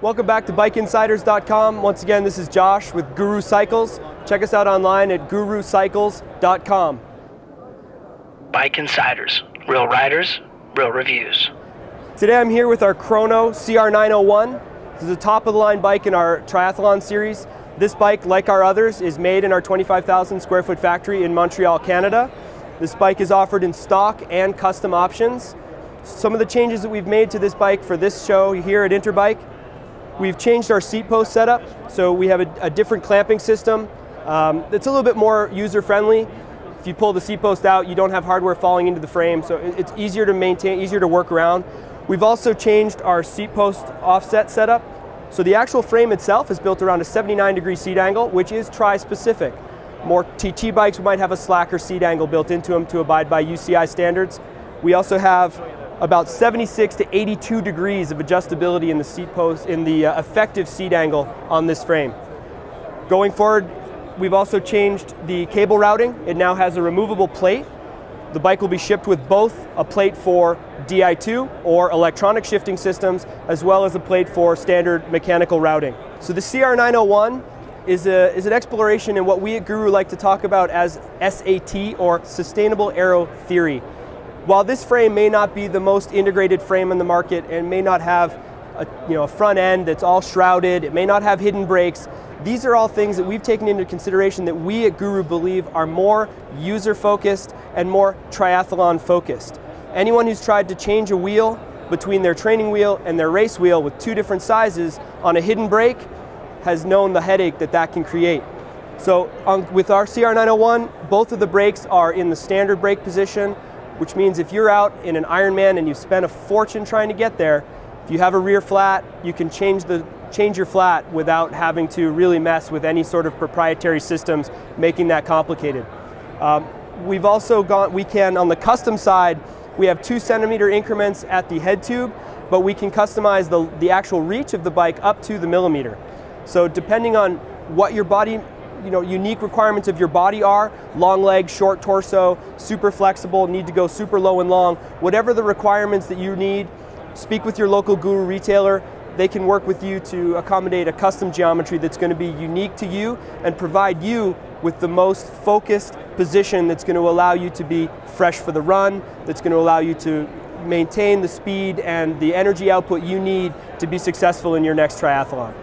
Welcome back to BikeInsiders.com. Once again, this is Josh with Guru Cycles. Check us out online at gurucycles.com. Bike Insiders. Real riders, real reviews. Today I'm here with our Chrono CR901. This is a top-of-the-line bike in our triathlon series. This bike, like our others, is made in our 25,000 square foot factory in Montreal, Canada. This bike is offered in stock and custom options. Some of the changes that we've made to this bike for this show here at Interbike: we've changed our seat post setup, so we have a different clamping system. It's a little bit more user-friendly. If you pull the seat post out, you don't have hardware falling into the frame, so it's easier to maintain, easier to work around. We've also changed our seat post offset setup. So the actual frame itself is built around a 79-degree seat angle, which is tri-specific. More TT bikes might have a slacker seat angle built into them to abide by UCI standards. We also have about 76 to 82 degrees of adjustability in the seat post, in the effective seat angle on this frame. Going forward, we've also changed the cable routing. It now has a removable plate. The bike will be shipped with both a plate for Di2 or electronic shifting systems, as well as a plate for standard mechanical routing. So the CR901 is an exploration in what we at Guru like to talk about as SAT, or Sustainable Aero Theory. While this frame may not be the most integrated frame in the market and may not have a front end that's all shrouded, it may not have hidden brakes, these are all things that we've taken into consideration that we at Guru believe are more user-focused and more triathlon-focused. Anyone who's tried to change a wheel between their training wheel and their race wheel with two different sizes on a hidden brake has known the headache that that can create. So with our CR901, both of the brakes are in the standard brake position, which means if you're out in an Ironman and you've spent a fortune trying to get there, if you have a rear flat, you can change your flat without having to really mess with any sort of proprietary systems, making that complicated. We've also on the custom side, we have 2 centimeter increments at the head tube, but we can customize the actual reach of the bike up to the millimeter. So depending on what your body, unique requirements of your body are, long legs, short torso, super flexible, need to go super low and long, whatever the requirements that you need, speak with your local Guru retailer. They can work with you to accommodate a custom geometry that's going to be unique to you and provide you with the most focused position that's going to allow you to be fresh for the run, that's going to allow you to maintain the speed and the energy output you need to be successful in your next triathlon.